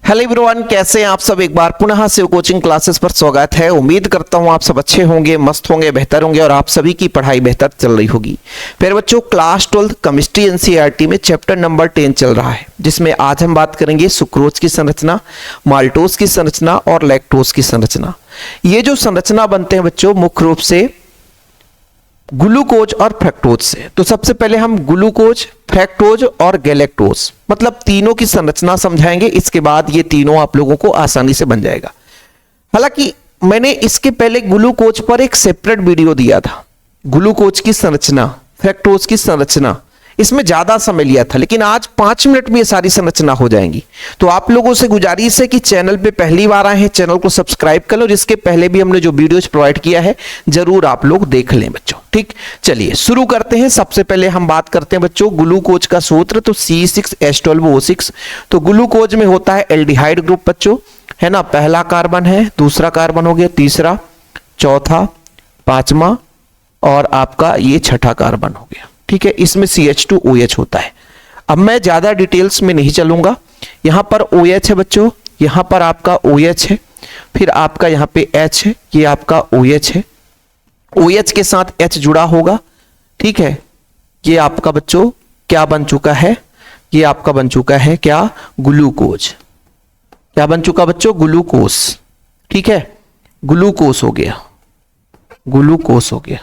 Hello everyone, कैसे हैं आप सब। एक बार पुनः शिव कोचिंग क्लासेस पर स्वागत है। उम्मीद करता हूं आप सब अच्छे होंगे, मस्त होंगे, बेहतर होंगे और आप सभी की पढ़ाई बेहतर चल रही होगी। फिर बच्चों, क्लास 12 केमिस्ट्री एनसीईआरटी में चैप्टर नंबर 10 चल रहा है, जिसमें आज हम बात करेंगे सुक्रोज की संरचना, माल्टोज की संरचना और लैक्टोज की संरचना। ये जो संरचना बनते हैं बच्चों मुख्य रूप से ग्लूकोज और फ्रक्टोज से। तो सबसे पहले हम ग्लूकोज, फ्रक्टोज और गैलेक्टोज मतलब तीनों की संरचना समझाएंगे। इसके बाद ये तीनों आप लोगों को आसानी से बन जाएगा। हालांकि मैंने इसके पहले ग्लूकोज पर एक सेपरेट वीडियो दिया था, ग्लूकोज की संरचना, फ्रक्टोज की संरचना, इसमें ज्यादा समय लिया था, लेकिन आज 5 मिनट में ये सारी संरचना हो जाएंगी। तो आप लोगों से गुजारिश है कि चैनल पे पहली बार आए हैं, चैनल को सब्सक्राइब कर लो। जिसके पहले भी हमने जो वीडियोज प्रोवाइड किया है जरूर आप लोग देख लें बच्चों। ठीक, चलिए शुरू करते हैं। सबसे पहले हम बात करते हैं बच्चों ग्लूकोज का सूत्र, तो C6H12O6। तो ग्लूकोज में होता है एल्डिहाइड ग्रुप बच्चों, है ना। पहला कार्बन है, दूसरा कार्बन हो गया, तीसरा, चौथा, पांचवा और आपका ये छठा कार्बन हो गया। ठीक है, इसमें CH2OH होता है। अब मैं ज्यादा डिटेल्स में नहीं चलूंगा। यहां पर OH है बच्चों, यहां पर आपका OH है, फिर आपका यहां पे H है, ये आपका OH है, OH के साथ H जुड़ा होगा। ठीक है, ये आपका बच्चों क्या बन चुका है, ये आपका बन चुका है क्या, ग्लूकोज। क्या बन चुका बच्चों, ग्लूकोज। ठीक है, ग्लूकोज हो गया, ग्लूकोज हो गया।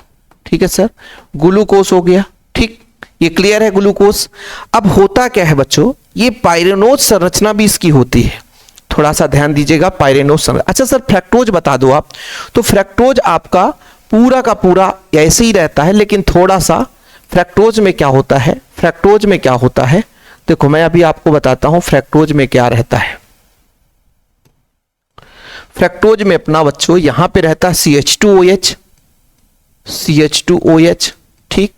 ठीक है सर, ग्लूकोज हो गया। ठीक, ये क्लियर है ग्लूकोज। अब होता क्या है बच्चों, ये पाइरेनोज संरचना भी इसकी होती है, थोड़ा सा ध्यान दीजिएगा। पाइरेनोज संरचना। अच्छा सर फ्रक्टोज बता दो आप। तो फ्रक्टोज आपका पूरा का पूरा ऐसे ही रहता है, लेकिन थोड़ा सा फ्रक्टोज में क्या होता है, फ्रक्टोज में क्या होता है, देखो मैं अभी आपको बताता हूं फ्रक्टोज में क्या रहता है। फ्रक्टोज में अपना बच्चों यहां पे रहता है CH2OH, CH2OH। ठीक,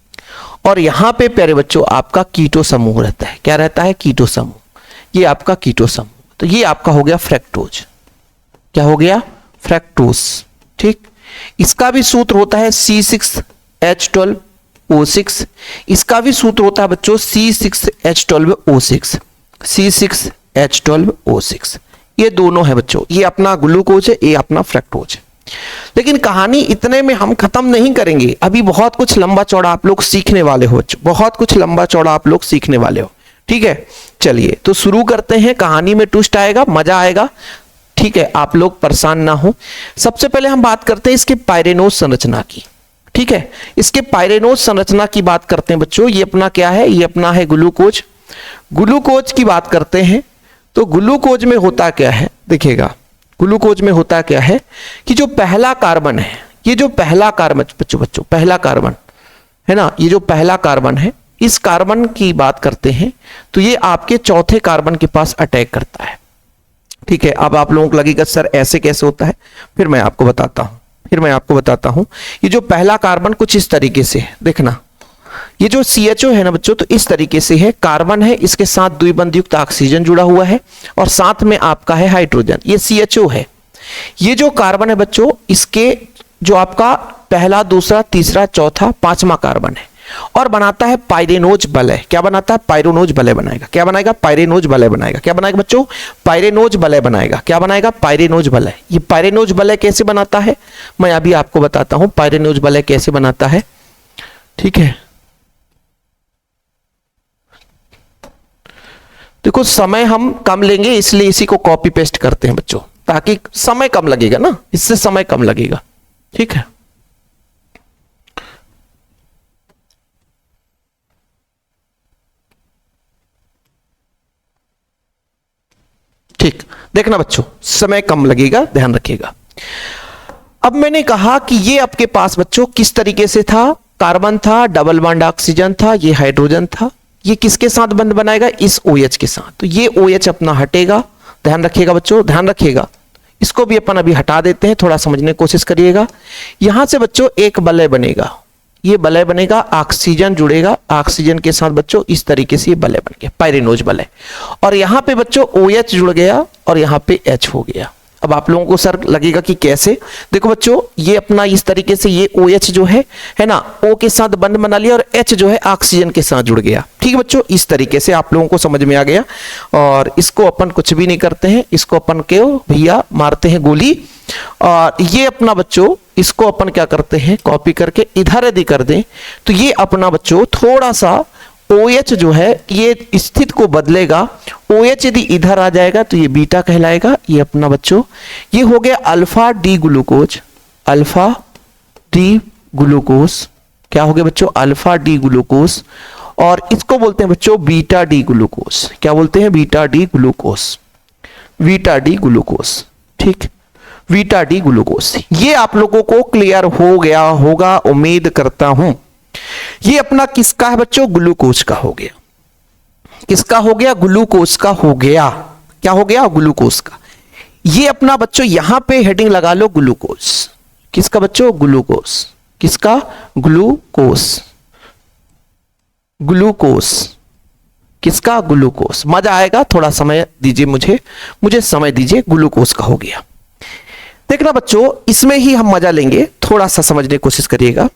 और यहां पे प्यारे बच्चों आपका कीटो समूह रहता है। क्या रहता है, कीटो समूह। ये आपका कीटो समूह, तो ये आपका हो गया फ्रक्टोज। क्या हो गया, फ्रक्टोज। ठीक, इसका भी सूत्र होता है C6H12O6। इसका भी सूत्र होता है बच्चों C6H12O6, C6H12O6। ये दोनों है बच्चों, ये अपना ग्लूकोज है, ये अपना फ्रक्टोज है। लेकिन कहानी इतने में हम खत्म नहीं करेंगे, अभी बहुत कुछ लंबा चौड़ा आप लोग सीखने वाले हो, बहुत कुछ लंबा चौड़ा आप लोग सीखने वाले हो। ठीक है, चलिए तो शुरू करते हैं। कहानी में ट्विस्ट आएगा, मजा आएगा। ठीक है, आप लोग परेशान ना हो। सबसे पहले हम बात करते हैं इसके पाइरेनोज संरचना की। ठीक है, इसके पाइरेनोज संरचना की बात करते हैं बच्चों। ये अपना क्या है, ये अपना है ग्लूकोज। ग्लूकोज की बात करते हैं तो ग्लूकोज में होता क्या है, देखिएगा ग्लूकोज में होता क्या है कि जो पहला कार्बन है, ये जो पहला कार्बन बच्चों पहला कार्बन है ना, ये जो पहला कार्बन है, इस कार्बन की बात करते हैं तो ये आपके चौथे कार्बन के पास अटैक करता है। ठीक है, अब आप लोगों को लगेगा सर ऐसे कैसे होता है, फिर मैं आपको बताता हूं। ये जो पहला कार्बन कुछ इस तरीके से है, देखना ये जो CHO है ना बच्चों, तो इस तरीके से है। कार्बन है, इसके साथ द्विबंध युक्त ऑक्सीजन जुड़ा हुआ है और साथ में आपका है हाइड्रोजन, ये CHO है। ये जो कार्बन है बच्चों, इसके जो आपका पहला, दूसरा, तीसरा, चौथा, पांचवा कार्बन है और बनाता है पाइरेनोज वलय। क्या बनाता है, पाइरेनोज वलय बनाएगा। क्या बनाएगा, पाइरेनोज वलय बनाएगा। क्या बनाएगा बच्चों, पाइरेनोज वलय बनाएगा। क्या बनाएगा, पाइरेनोज वलय। ये पाइरेनोज वलय कैसे बनाता है, मैं अभी आपको बताता हूं पाइरेनोज वलय कैसे बनाता है। ठीक है, देखो समय हम कम लेंगे, इसलिए इसी को कॉपी पेस्ट करते हैं बच्चों, ताकि समय कम लगेगा ना, इससे समय कम लगेगा। ठीक है, ठीक, देखना बच्चों समय कम लगेगा, ध्यान रखिएगा। अब मैंने कहा कि ये आपके पास बच्चों किस तरीके से था, कार्बन था, डबल बॉन्ड ऑक्सीजन था, ये हाइड्रोजन था। ये किसके साथ बंध बनाएगा, इस OH के साथ। तो ये OH अपना हटेगा, ध्यान रखिएगा बच्चों, ध्यान रखिएगा। इसको भी अपन अभी हटा देते हैं, थोड़ा समझने की कोशिश करिएगा। यहां से बच्चों एक वलय बनेगा, ये वलय बनेगा, ऑक्सीजन जुड़ेगा, ऑक्सीजन के साथ बच्चों इस तरीके से ये वलय बन गया, पाइरेनोज वलय। और यहां पे बच्चों OH जुड़ गया और यहां पे H हो गया। अब आप लोगों को सर लगेगा कि कैसे, देखो बच्चों ये अपना इस तरीके से ये OH जो है ना, O के साथ बंध बना लिया और H जो है ऑक्सीजन के साथ जुड़ गया। ठीक है बच्चों, इस तरीके से आप लोगों को समझ में आ गया। और इसको अपन कुछ भी नहीं करते हैं, इसको अपन क्यों भैया मारते हैं गोली। और ये अपना बच्चों इसको अपन क्या करते हैं, कॉपी करके इधर यदि कर दें तो ये अपना बच्चों थोड़ा सा OH जो है ये स्थिति को बदलेगा। OH यदि इधर आ जाएगा तो ये बीटा कहलाएगा। ये अपना बच्चों ये हो गया alpha D glucose, alpha D glucose. क्या हो गया बच्चों, अल्फा डी ग्लूकोज। और इसको बोलते हैं बच्चों बीटा डी ग्लूकोज। क्या बोलते हैं, beta D glucose, beta D glucose. ठीक, बीटा डी ग्लूकोज। ये आप लोगों को क्लियर हो गया होगा उम्मीद करता हूं। ये अपना किसका है बच्चों, ग्लूकोज का हो गया। किसका हो गया, ग्लूकोज का हो गया। क्या हो गया, ग्लूकोज का। ये अपना बच्चों यहां पे हेडिंग लगा लो ग्लूकोज। किसका बच्चों, ग्लूकोज। किसका, ग्लूकोज, ग्लूकोज। किसका, ग्लूकोज। मजा आएगा, थोड़ा समय दीजिए मुझे समय दीजिए। ग्लूकोज का हो गया। देखना बच्चों इसमें ही हम मजा लेंगे, थोड़ा सा समझने की कोशिश करिएगा।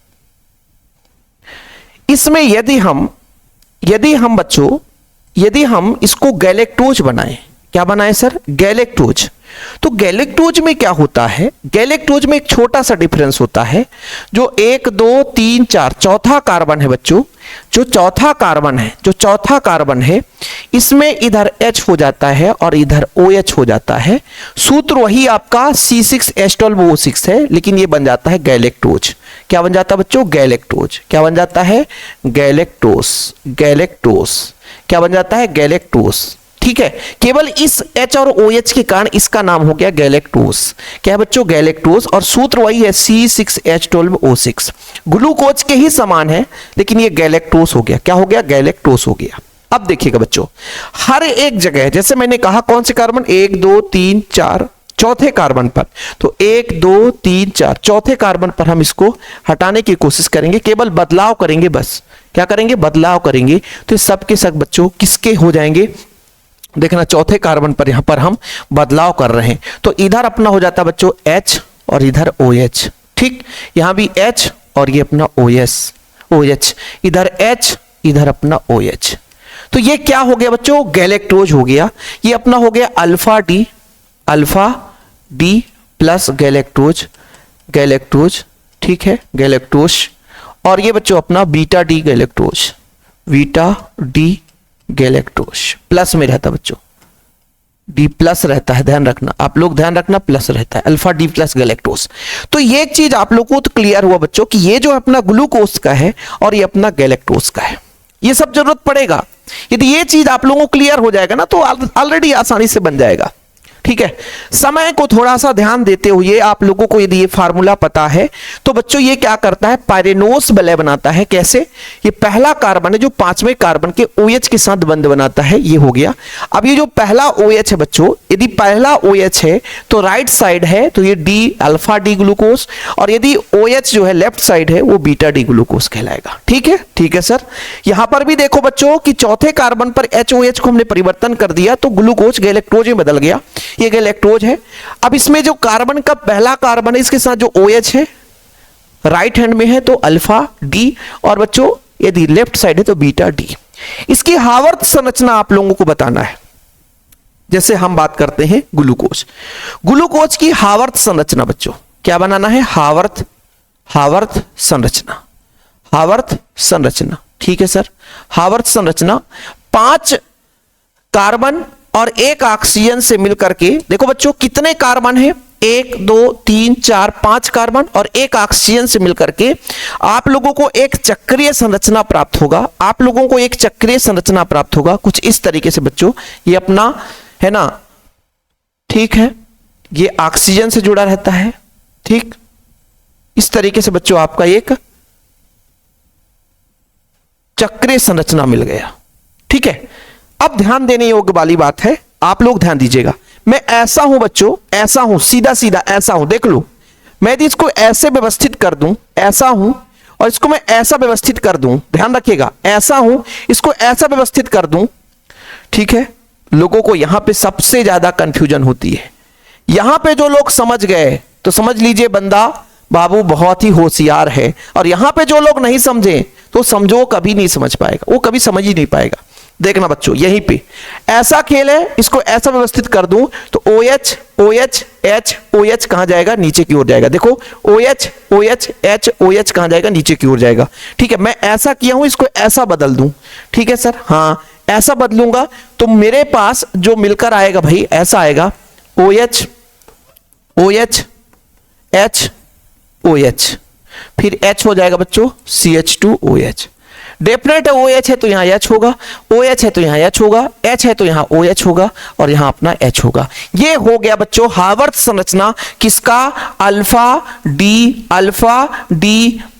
इसमें यदि हम बच्चों यदि हम इसको गैलेक्टोज बनाएं, क्या बनाएं सर, गैलेक्टोज। तो गैलेक्टोज में क्या होता है, गैलेक्टोज में एक छोटा सा डिफरेंस होता है। जो 1 2 3 4 चौथा कार्बन है बच्चों, जो चौथा कार्बन है इसमें इधर H हो जाता है और इधर OH हो जाता है। सूत्र वही आपका C6H12O6 है, लेकिन ये बन जाता है गैलेक्टोज। क्या बन जाता है बच्चों, गैलेक्टोज। क्या बन जाता है, गैलेक्टोज, गैलेक्टोज। क्या बन जाता है, गैलेक्टोज। ठीक है, केवल इस H और OH के कारण इसका नाम हो गया गैलेक्टोज। क्या है बच्चों, गैलेक्टोज। और सूत्र वही है C6H12O6, ग्लूकोज के ही समान है, लेकिन ये गैलेक्टोज हो गया। क्या हो गया, गैलेक्टोज हो गया। अब देखिएगा बच्चों हर एक जगह जैसे मैंने कहा कौन से कार्बन, 1 2 3 4 चौथे कार्बन पर, तो 1 2 3 4 चौथे कार्बन पर हम इसको हटाने की कोशिश करेंगे, केवल बदलाव करेंगे बस। क्या करेंगे, बदलाव करेंगे। तो सब के सब बच्चों किसके हो जाएंगे, देखना चौथे कार्बन पर यहां पर हम बदलाव कर रहे हैं। तो इधर अपना हो जाता है बच्चों H और इधर OH। ठीक, यहां भी H और ये अपना OH, इधर H इधर अपना OH। तो ये क्या हो गया बच्चों, गैलेक्टोज हो गया। ये अपना हो गया alpha D plus galactose, galactose. ठीक है, गैलेक्टोज। और ये बच्चों अपना beta D galactose, beta D galactose. Plus में रहता बच्चों, डी प्लस रहता है, ध्यान रखना, आप लोग ध्यान रखना, प्लस रहता है, अल्फा डी प्लस गैलेक्टोज। तो ये एक चीज आप लोगों को तो क्लियर हुआ बच्चों कि ये जो अपना ग्लूकोज का है और ये अपना गैलेक्टोज का है। ये सब जरूरत पड़ेगा, यदि ये चीज आप लोगों को क्लियर हो जाएगा ना तो ऑलरेडी आसानी से बन जाएगा। ठीक है, समय को थोड़ा सा ध्यान देते हुए आप लोगों को यदि ये फार्मूला पता है तो बच्चों ये क्या करता है, पायरेनोस वलय बनाता है। कैसे, ये पहला कार्बन है जो पांचवें कार्बन के OH के साथ बंध बनाता है, ये हो गया। अब ये जो पहला OH है बच्चों, यदि पहला OH है तो राइट साइड है तो ये डी अल्फा डी ग्लूकोज, और यदि OH जो है लेफ्ट साइड है वो बीटा डी ग्लूकोज कहलाएगा। ठीक है, ठीक है सर। यहां पर भी देखो बच्चों कि चौथे कार्बन पर HOH को हमने परिवर्तन कर दिया तो ग्लूकोज गैलेक्टोज में बदल गया, ये गैलेक्टोज है। अब इसमें जो कार्बन का पहला कार्बन है इसके साथ जो OH है राइट हैंड में है तो अल्फा डी, और बच्चों यदि लेफ्ट साइड है तो बीटा डी। इसकी हावर्त संरचना आप लोगों को बताना है। जैसे हम बात करते हैं ग्लूकोज, ग्लूकोज की हावर्त संरचना बच्चों क्या बनाना है, हावर्त संरचना, हावर्त संरचना। ठीक है सर, हावर्त संरचना 5 कार्बन और 1 ऑक्सीजन से मिलकर के, देखो बच्चों कितने कार्बन है, 1 2 3 4 5 कार्बन और 1 ऑक्सीजन से मिलकर के आप लोगों को एक चक्रीय संरचना प्राप्त होगा। आप लोगों को एक चक्रीय संरचना प्राप्त होगा कुछ इस तरीके से बच्चों, ये अपना है ना, ठीक है, ये ऑक्सीजन से जुड़ा रहता है। ठीक, इस तरीके से बच्चों आपका एक चक्रीय संरचना मिल गया। ठीक है, अब ध्यान देने योग्य वाली बात है, आप लोग ध्यान दीजिएगा। मैं ऐसा हूं बच्चों, ऐसा हूं, सीधा सीधा ऐसा हूं, देख लो, मैं यदि इसको ऐसे व्यवस्थित कर दूं, ऐसा हूं, और इसको मैं ऐसा व्यवस्थित कर दूं, ध्यान रखिएगा, ऐसा हूं, इसको ऐसा व्यवस्थित कर दूं। ठीक है, लोगों को यहां पे सबसे ज्यादा कंफ्यूजन होती है यहां पे जो लोग समझ गए तो समझ लीजिए बंदा बाबू बहुत ही होशियार है, और यहां पे जो लोग नहीं समझे तो समझो कभी नहीं समझ पाएगा, वो कभी समझ ही नहीं पाएगा। देखना बच्चों, यहीं पे ऐसा खेल है, इसको ऐसा व्यवस्थित कर दूं तो OH OH H OH कहां जाएगा, नीचे की ओर जाएगा। देखो OH OH H OH कहां जाएगा, नीचे की ओर जाएगा। ठीक है, मैं ऐसा किया हूं, इसको ऐसा बदल दूं। ठीक है सर, हाँ ऐसा बदलूंगा तो मेरे पास जो मिलकर आएगा भाई ऐसा आएगा, OH OH H OH, फिर H हो जाएगा बच्चों CH2OH। डेफिनेट है OH है तो यहां H होगा, OH है तो यहां H होगा, H है तो यहां OH होगा, और यहां अपना H होगा। ये हो गया बच्चों हार्वर्थ संरचना किसका, alpha D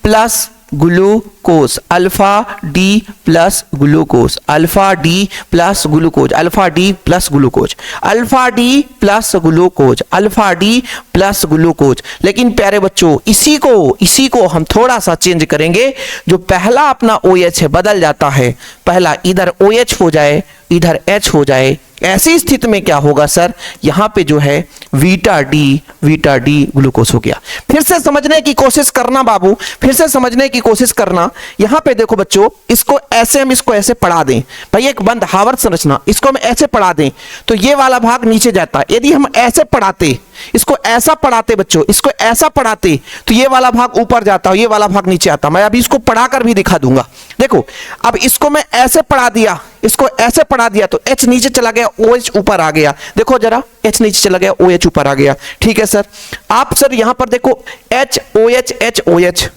plus glucose, alpha D plus glucose, alpha D plus glucose, alpha D plus glucose, alpha D plus glucose, alpha D plus glucose. लेकिन प्यारे बच्चों इसी को हम थोड़ा सा चेंज करेंगे। जो पहला अपना OH है बदल जाता है, पहला इधर OH हो जाए, इधर H हो जाए। ऐसी स्थिति में क्या होगा सर, यहां पे जो है बीटा डी ग्लूकोज हो गया। फिर से समझने की कोशिश करना बाबू, फिर से समझने की कोशिश करना। यहां पे देखो बच्चों, इसको ऐसे हम इसको ऐसे पढ़ा दें भाई, एक बंद हार्वर्थ संरचना, इसको हम ऐसे पढ़ा दें तो ये वाला भाग नीचे जाता। यदि हम ऐसे पढ़ाते, इसको ऐसा पढ़ाते बच्चों, इसको ऐसा पढ़ाते तो ये वाला भाग ऊपर जाता, ये वाला भाग नीचे आता। मैं अभी इसको पढ़ाकर भी दिखा दूंगा। देखो अब इसको मैं ऐसे पढ़ा दिया, इसको ऐसे पढ़ा दिया तो H नीचे चला गया, OH ऊपर आ गया। देखो जरा, H नीचे चला गया, OH ऊपर आ गया। ठीक है सर, आप सर यहां पर देखो H OH H OH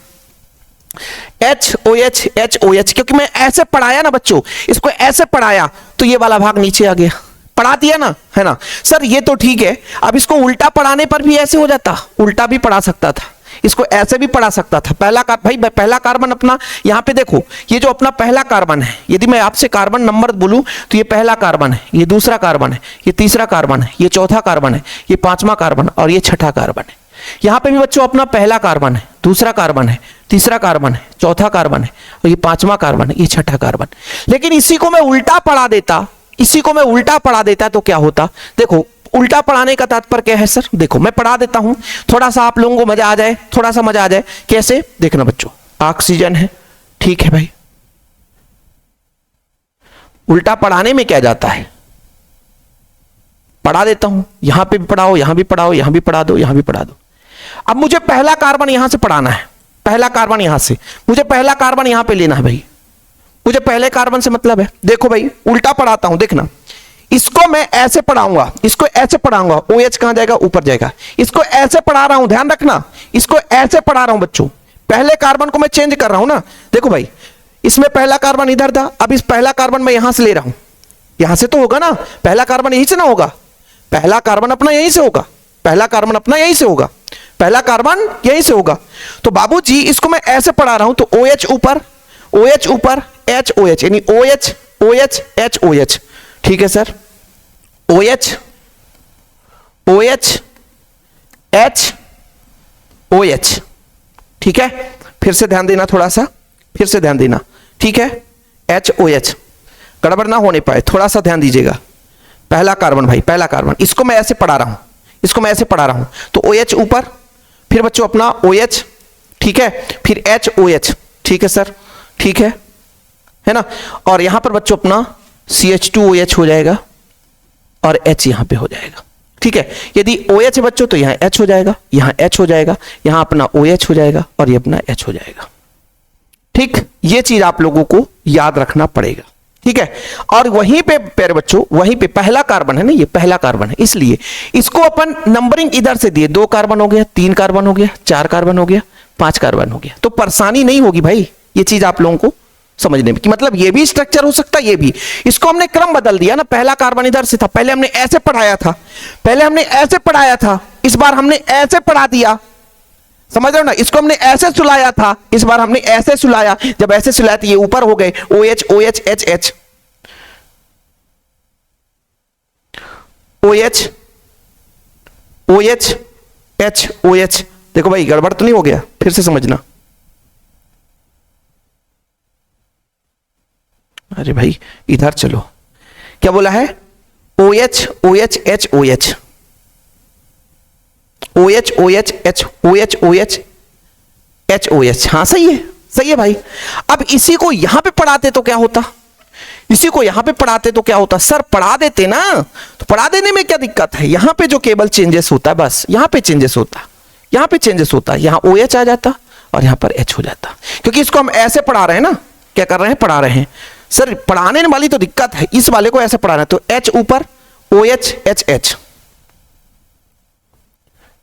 H OH H OH, क्योंकि मैं ऐसे पढ़ाया ना बच्चों, इसको ऐसे पढ़ाया तो ये वाला भाग नीचे आ गया। पढ़ा दिया ना, है ना सर, ये तो ठीक है। अब इसको उल्टा पढ़ाने पर भी ऐसे हो जाता, उल्टा भी पढ़ा सकता था, इसको ऐसे भी पढ़ा सकता था। पहला कार्बन अपना यहां पे देखो, ये जो अपना पहला कार्बन है, यदि मैं आपसे कार्बन नंबर बोलूं तो ये पहला कार्बन है, ये दूसरा कार्बन है, ये तीसरा कार्बन है, ये चौथा कार्बन है, ये पांचवा कार्बन और ये छठा कार्बन है। यहां पे भी बच्चों अपना पहला कार्बन है, दूसरा कार्बन है, तीसरा कार्बन है, चौथा कार्बन है और ये पांचवा कार्बन है, ये छठा कार्बन। लेकिन इसी को मैं उल्टा पढ़ा देता, इसी को मैं उल्टा पढ़ा देता तो क्या होता। देखो उल्टा पढ़ाने का तात्पर्य क्या है सर, देखो मैं पढ़ा देता हूं, थोड़ा सा आप लोगों को मजा आ जाए, थोड़ा सा मजा आ जाए। कैसे, देखना बच्चों, ऑक्सीजन है, ठीक है भाई, उल्टा पढ़ाने में क्या जाता है, पढ़ा देता हूं, यहां पे भी पढ़ाओ, यहां भी पढ़ाओ, यहां भी पढ़ा दो, यहां भी पढ़ा दो। अब मुझे पहला कार्बन यहां से पढ़ाना है, पहला कार्बन यहां से, मुझे पहला कार्बन यहां पे लेना है भाई, मुझे पहले कार्बन से मतलब है। देखो भाई उल्टा पढ़ाता हूं, देखना, इसको मैं ऐसे पढ़ाऊंगा, इसको ऐसे पढ़ाऊंगा, OH कहां जाएगा, ऊपर जाएगा। इसको ऐसे पढ़ा रहा हूं, ध्यान रखना, इसको ऐसे पढ़ा रहा हूं बच्चों, पहले कार्बन को मैं चेंज कर रहा हूं ना। देखो भाई, इसमें पहला कार्बन इधर था, अब इस पहला कार्बन मैं यहां से ले रहा हूं, यहां से तो होगा ना, पहला कार्बन यहीं से ना होगा, पहला कार्बन अपना यहीं से होगा, पहला कार्बन अपना यहीं से होगा, पहला कार्बन यहीं से होगा। तो बाबूजी इसको मैं ऐसे पढ़ा रहा हूं तो OH ऊपर, OH ऊपर, H OH, यानी OH OH H OH। ठीक है sir, OH OH H OH। ठीक है, फिर से ध्यान देना, थोड़ा सा फिर से ध्यान देना, ठीक है, H OH, गड़बड़ ना होने पाए, थोड़ा सा ध्यान दीजिएगा। पहला कार्बन भाई, पहला कार्बन, इसको मैं ऐसे पढ़ा रहा हूं, इसको मैं ऐसे पढ़ा रहा हूं तो OH ऊपर, फिर बच्चों अपना OH, ठीक है, फिर H OH। ठीक है सर, ठीक है ना, और यहां पर बच्चों अपना CH2OH हो जाएगा और H यहां पे हो जाएगा। ठीक है, यदि OH है बच्चों तो यहां H हो जाएगा, यहां H हो जाएगा, यहां अपना OH हो जाएगा और ये अपना H हो जाएगा। ठीक, ये चीज आप लोगों को याद रखना पड़ेगा। ठीक है, और वहीं पे प्यारे बच्चों, वहीं पे पहला कार्बन है ना, ये पहला कार्बन है, इसलिए इसको अपन नंबरिंग इधर से दिए, 2 कार्बन हो गया, 3 कार्बन हो गया, 4 कार्बन हो गया, 5 कार्बन हो गया, तो परेशानी नहीं होगी भाई। ये चीज आप लोगों को समझने में कि मतलब ये भी स्ट्रक्चर हो सकता है, ये भी। इसको हमने क्रम बदल दिया ना, पहला कार्बन इधर से था, पहले हमने ऐसे पढ़ाया था, पहले हमने ऐसे पढ़ाया था, इस बार हमने ऐसे पढ़ा दिया, समझ रहे हो ना। इसको हमने ऐसे सुलाया था, इस बार हमने ऐसे सुलाया, जब ऐसे सुलाया तो ये ऊपर हो गए, OH OH H H OH OH H OH। देखो भाई गड़बड़ तो नहीं हो गया, फिर से समझना। अरे भाई इधर चलो, क्या बोला है, OH OH H OH, OH OH H OH OH H OH, हाँ सही है भाई। अब इसी को यहां पे पढ़ाते तो क्या होता, इसी को यहां पे पढ़ाते तो क्या होता, सर पढ़ा देते ना, तो पढ़ा देने में क्या दिक्कत है, यहां पे जो केवल चेंजेस होता है बस यहां पे चेंजेस होता, यहां पे चेंजेस होता, यहां OH आ जाता और यहां पर H हो जाता, क्योंकि इसको हम ऐसे पढ़ा रहे हैं ना, क्या कर रहे हैं, पढ़ा रहे हैं सर, पढ़ाने वाली तो दिक्कत है, इस वाले को ऐसे पढ़ाना है, तो H ऊपर OH H H,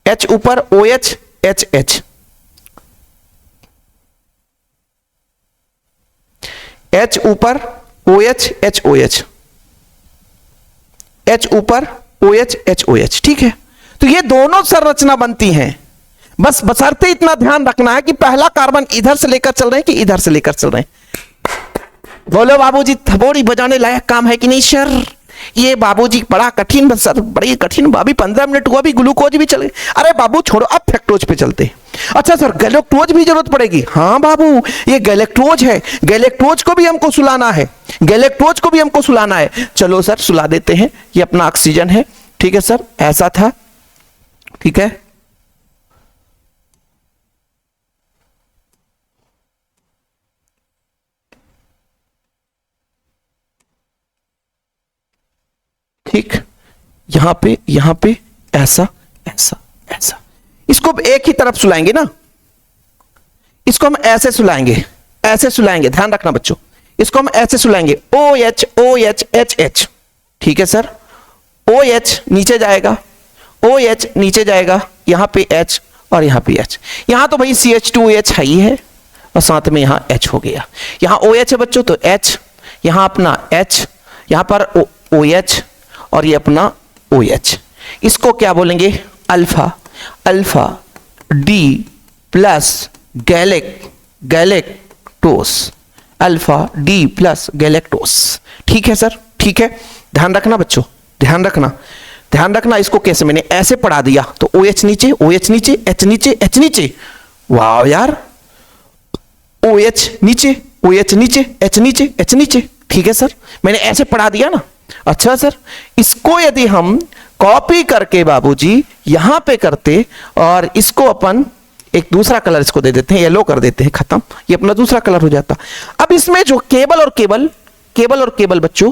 H ऊपर OH H H, H ऊपर OH H OH, H ऊपर OH H OH, ठीक है। तो ये दोनों संरचना बनती हैं, बस बशर्ते इतना ध्यान रखना है कि पहला कार्बन इधर से लेकर चल रहे हैं कि इधर से लेकर चल रहे हैं। बोलो बाबूजी, थबोड़ी बजाने लायक काम है कि नहीं सर, ये बाबूजी बड़ा कठिन, सर बड़ी कठिन, अभी 15 मिनट हुआ, भी ग्लूकोज भी चले, अरे बाबू छोड़ो, अब फ्रक्टोज पे चलते। अच्छा सर गैलेक्टोज भी जरूरत पड़ेगी, हाँ बाबू ये गैलेक्टोज है, गैलेक्टोज को भी हमको सुलाना है, गैलेक्टोज को भी हमको सुलाना है, चलो सर सुला देते हैं, ये अपना ऑक्सीजन है, ठीक है सर, ऐसा था, ठीक है। ठीक, यहां पे ऐसा ऐसा ऐसा, इसको एक ही तरफ सुलाएंगे ना, इसको हम ऐसे सुलाएंगे, ऐसे सुलाएंगे, ध्यान रखना बच्चों, इसको हम ऐसे सुलाएंगे, OH OH H H, ठीक है सर, OH नीचे जाएगा, OH नीचे जाएगा, यहां पे H और यहां पे H, यहां तो भाई CH2OH है ही है, और साथ में यहां H हो गया, यहां OH है बच्चों तो H, यहां अपना H, यहां पर OH और ये अपना OH, इसको क्या बोलेंगे, alpha, alpha D plus galactose, alpha D plus galactose, ठीक है सर, ठीक है, ध्यान रखना बच्चों, ध्यान रखना, ध्यान रखना, इसको कैसे मैंने ऐसे पढ़ा दिया, तो OH नीचे OH नीचे H नीचे H नीचे, वाह यार, OH नीचे OH नीचे H नीचे H नीचे, ठीक है सर, मैंने ऐसे पढ़ा दिया ना। अच्छा सर, इसको यदि हम कॉपी करके बाबूजी यहां पे करते और इसको अपन एक दूसरा कलर इसको दे देते हैं, येलो कर देते हैं, खत्म, ये अपना दूसरा कलर हो जाता। अब इसमें जो केबल और केबल बच्चों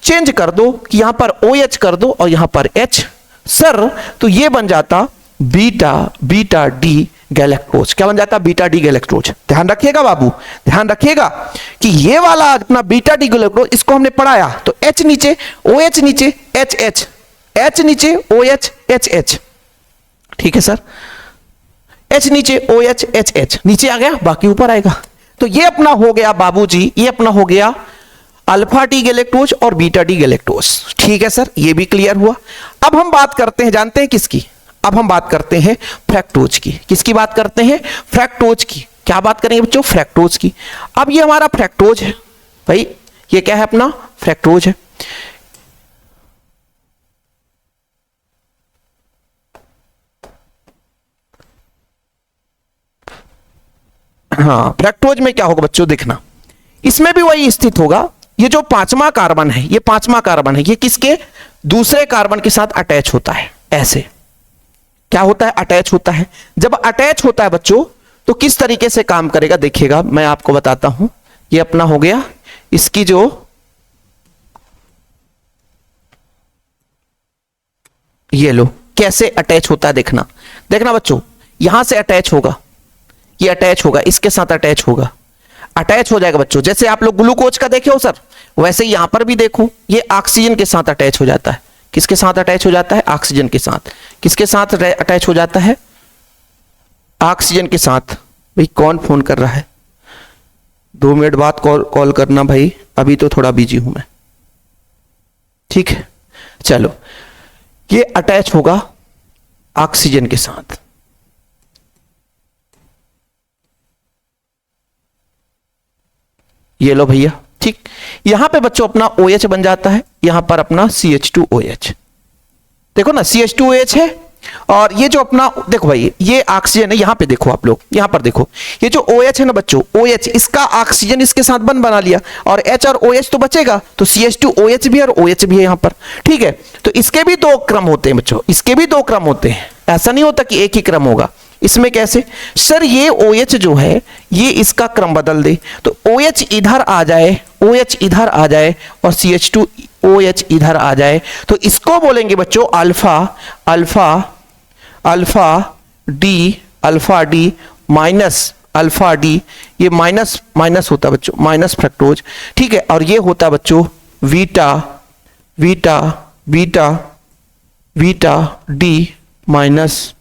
चेंज कर दो कि यहां पर OH कर दो और यहां पर H, सर तो ये बन जाता बीटा D गैलेक्टोज, क्या बन जाता, बीटा D गैलेक्टोज। ध्यान रखिएगा बाबू, ध्यान रखिएगा कि ये वाला अपना बीटा D गैलेक्टोज, इसको हमने पढ़ाया तो H नीचे OH नीचे H H, H नीचे OH H H, ठीक है सर, H नीचे OH H H, नीचे आ गया, बाकी ऊपर आएगा, तो ये अपना हो गया बाबूजी, ये अपना हो गया अल्फा D गैलेक्टोज और बीटा D गैलेक्टोज, ठीक है सर, ये भी क्लियर हुआ। अब हम बात करते हैं, जानते हैं किसकी, अब हम बात करते हैं फ्रक्टोज की, किसकी बात करते हैं, फ्रक्टोज की, क्या बात करेंगे बच्चों, फ्रक्टोज की। अब ये हमारा फ्रक्टोज है भाई, ये क्या है अपना, फ्रक्टोज है, हाँ फ्रक्टोज में क्या होगा बच्चों, देखना इसमें भी वही स्थित होगा, ये जो पांचवा कार्बन है, ये पांचवा कार्बन है, ये किसके, दूसरे कार्बन के साथ अटैच होता है, ऐसे क्या होता है, अटैच होता है। जब अटैच होता है बच्चों तो किस तरीके से काम करेगा देखिएगा, मैं आपको बताता हूं, ये अपना हो गया, इसकी जो ये लो कैसे अटैच होता है, देखना, देखना बच्चों, यहां से अटैच होगा, ये अटैच होगा, इसके साथ अटैच होगा, अटैच हो जाएगा बच्चों, जैसे आप लोग ग्लूकोज का देखे हो सर, वैसे यहां पर भी देखो, ये ऑक्सीजन के साथ अटैच हो जाता है, किसके साथ अटैच हो जाता है, ऑक्सीजन के साथ, किसके साथ अटैच हो जाता है, ऑक्सीजन के साथ। भाई कौन फोन कर रहा है, 2 मिनट बाद कॉल करना भाई, अभी तो थोड़ा बिजी हूं मैं, ठीक है, चलो, ये अटैच होगा ऑक्सीजन के साथ, ये लो भैया, ठीक, यहां पे बच्चों अपना OH बन जाता है, यहां पर अपना CH2OH, देखो ना CH2OH है, और ये जो अपना देखो भाई ये ऑक्सीजन है, यहां पे देखो आप लोग, यहां पर देखो, ये जो OH है ना बच्चों, OH इसका ऑक्सीजन इसके साथ बना लिया, और H और OH तो बचेगा, तो CH2OH भी और OH भी है यहां पर, ठीक है। तो इसके भी 2 क्रम होते हैं बच्चों, इसके भी 2 क्रम होते हैं, ऐसा नहीं होता कि एक ही क्रम होगा। इसमें कैसे सर, ये OH जो है ये इसका क्रम बदल दे, तो OH इधर आ जाए, OH इधर आ जाए और CH2OH इधर आ जाए, तो इसको बोलेंगे बच्चों alpha alpha alpha D minus alpha D, ये माइनस माइनस होता बच्चों, माइनस फ्रक्टोज, ठीक है। और ये होता बच्चों beta beta beta beta D minus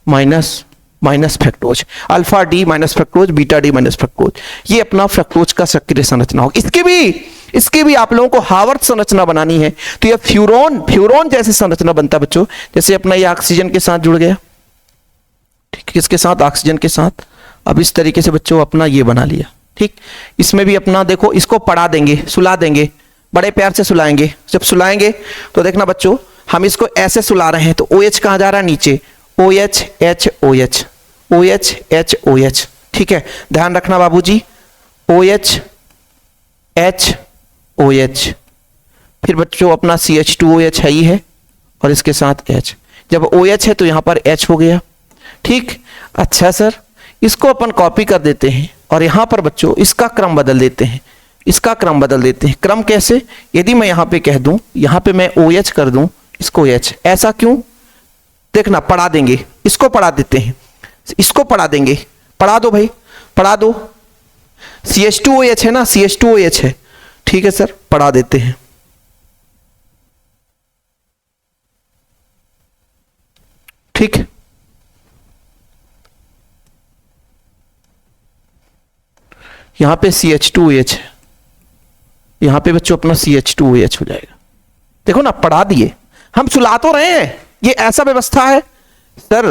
minus minus fructose, alpha D minus fructose, beta D minus fructose, ये अपना फ्रक्टोज का सक्रिय संरचना होगी। इसके भी आप लोगों को हार्वर्ड संरचना बनानी है, तो ये फ्यूरोन जैसे संरचना बनता है बच्चों। जैसे अपना ये ऑक्सीजन के साथ जुड़ गया, ठीक, किसके साथ, ऑक्सीजन के साथ। अब इस तरीके से बच्चों अपना ये बना लिया, ठीक। इसमें भी अपना देखो, इसको पढ़ा देंगे, सुला देंगे, बड़े प्यार से सुलाएंगे। जब सुलाएंगे तो देखना बच्चों, हम इसको ऐसे सुला रहे हैं तो OH कहां जा रहा है, नीचे, OH H OH OH H OH, ठीक है, ध्यान रखना बाबूजी, OH H OH। फिर बच्चों अपना CH2OH है ही है और इसके साथ H, जब OH है तो यहां पर H हो गया, ठीक। अच्छा सर, इसको अपन कॉपी कर देते हैं और यहां पर बच्चों इसका क्रम बदल देते हैं, इसका क्रम बदल देते हैं। क्रम कैसे, यदि मैं यहां पे कह दूं, यहां पे मैं OH कर दूं, इसको H, ऐसा क्यों, देखना पढ़ा देंगे, इसको पढ़ा देते हैं, इसको पढ़ा देंगे, पढ़ा दो भाई, पढ़ा दो। CH2OH है ना, CH2OH है, ठीक है सर, पढ़ा देते हैं। ठीक, यहां पे CH2OH है, यहां पे बच्चों अपना CH2OH हो जाएगा। देखो ना, पढ़ा दिए, हम सुला तो रहे हैं, ये ऐसा व्यवस्था है सर।